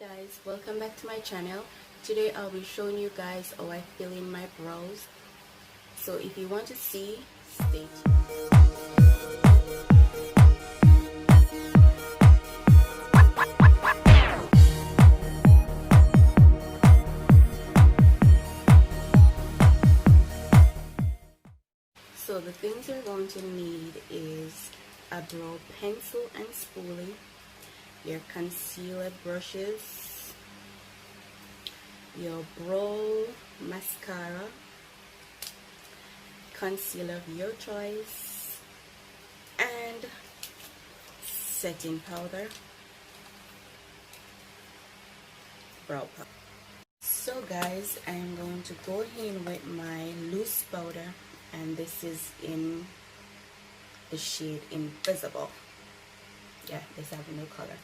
Guys, welcome back to my channel. Today I'll be showing you guys how I fill in my brows. So if you want to see, stay tuned. So the things you're going to need is a brow pencil and spoolie, your concealer brushes, your brow mascara, concealer of your choice, and setting powder, brow powder. So guys, I'm going to go in with my loose powder, and this is in the shade Invisible. Yeah, this has a new color.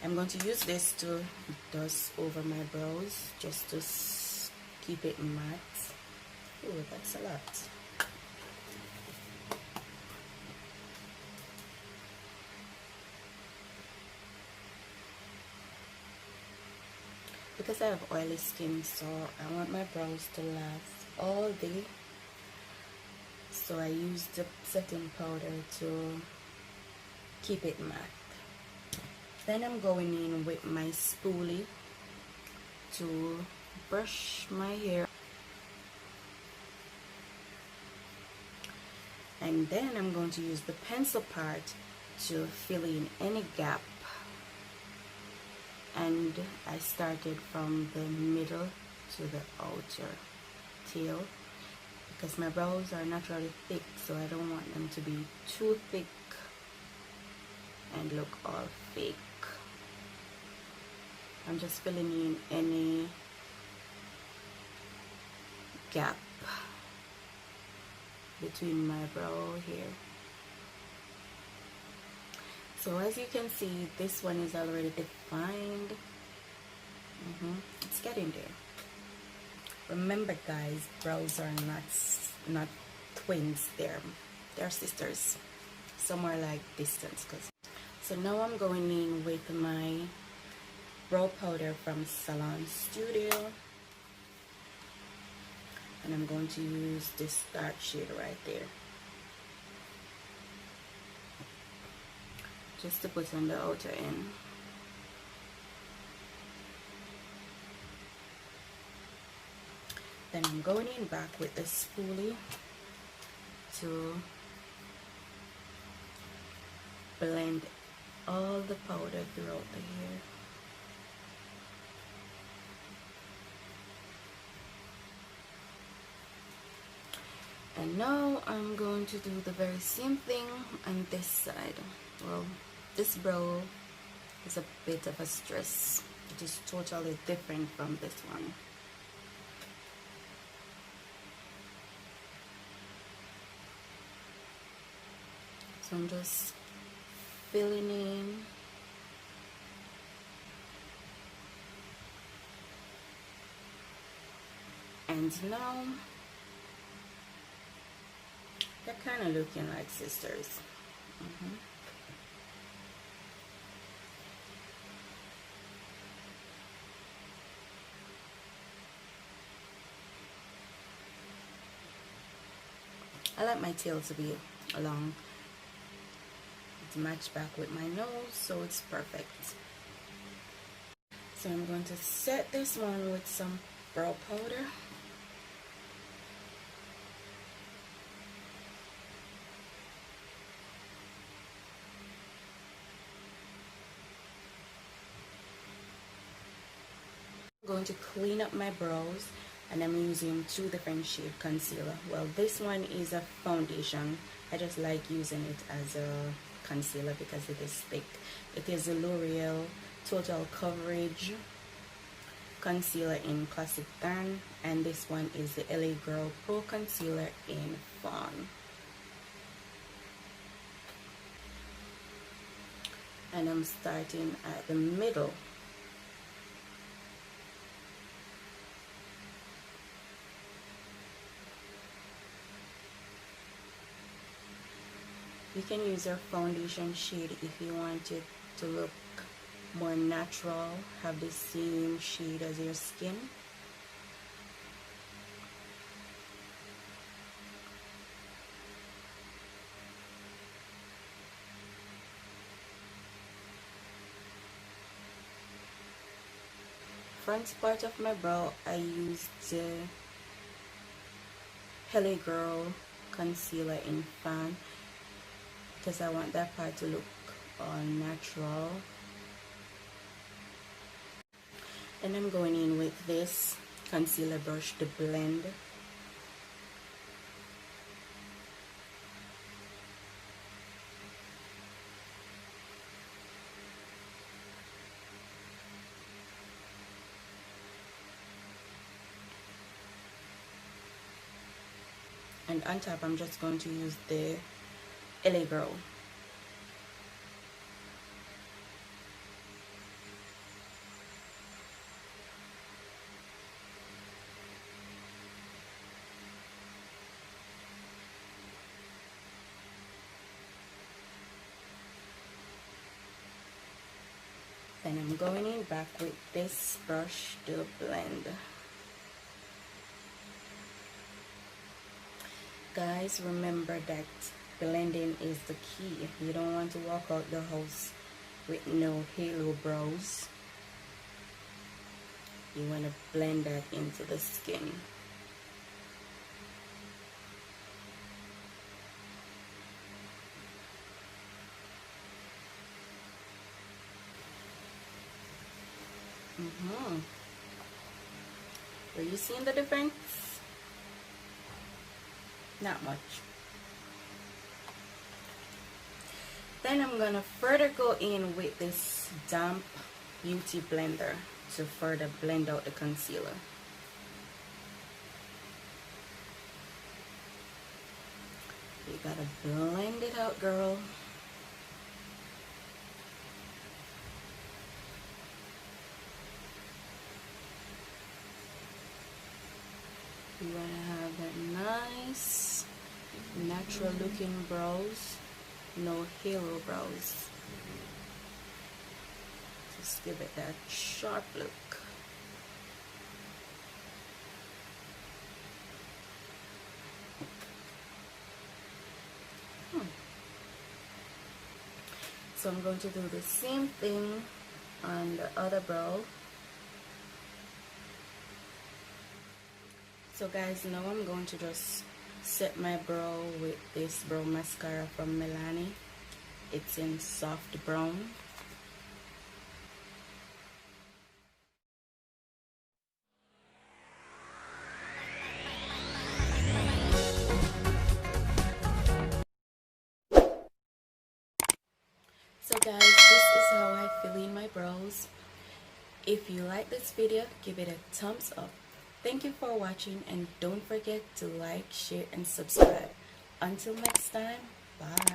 I'm going to use this to dust over my brows just to keep it matte. Oh, that's a lot. Because I have oily skin, so I want my brows to last all day. So I use the setting powder to keep it matte. Then I'm going in with my spoolie to brush my hair. And then I'm going to use the pencil part to fill in any gap. And I started from the middle to the outer tail because my brows are naturally thick, so I don't want them to be too thick and look all fake. I'm just filling in any gap between my brow here. So as you can see, this one is already defined. It's getting there. Remember guys, brows are not twins, they're sisters. Somewhere like distance. So now I'm going in with my brow powder from Salon Studio, and I'm going to use this dark shade right there just to put on the outer end. Then I'm going in back with the spoolie to blend all the powder throughout the hair. And now I'm going to do the very same thing on this side. Well, this brow is a bit of a stress. It is totally different from this one. So I'm just filling in. And now they're kind of looking like sisters. I like my tail to be long. It's matched back with my nose, so it's perfect. So I'm going to set this one with some brow powder. I'm going to clean up my brows, and I'm using two different shade concealer. Well, this one is a foundation. I just like using it as a concealer because it is thick. It is a Loreal Total Coverage concealer in Classic Tan, and this one is the EYEBROW Pro Concealer in Fawn. And I'm starting at the middle. You can use your foundation shade if you want it to look more natural, have the same shade as your skin. Front part of my brow, I used the EYEBROW concealer in Fawn because I want that part to look all natural. And I'm going in with this concealer brush to blend. And on top, I'm just going to use the EYEBROW. Then I'm going in back with this brush to blend. Guys, remember that blending is the key. You don't want to walk out the house with no halo brows. You want to blend that into the skin. Are you seeing the difference? Not much. Then I'm gonna further go in with this damp beauty blender to further blend out the concealer. You gotta blend it out, girl. You wanna have that nice, natural looking brows, no halo brows. Just give it that sharp look. So I'm going to do the same thing on the other brow. So guys, now I'm going to just set my brow with this brow mascara from Milani. It's in soft brown. So guys, this is how I fill in my brows. If you like this video, give it a thumbs up. Thank you for watching, and don't forget to like, share, and subscribe. Until next time, bye.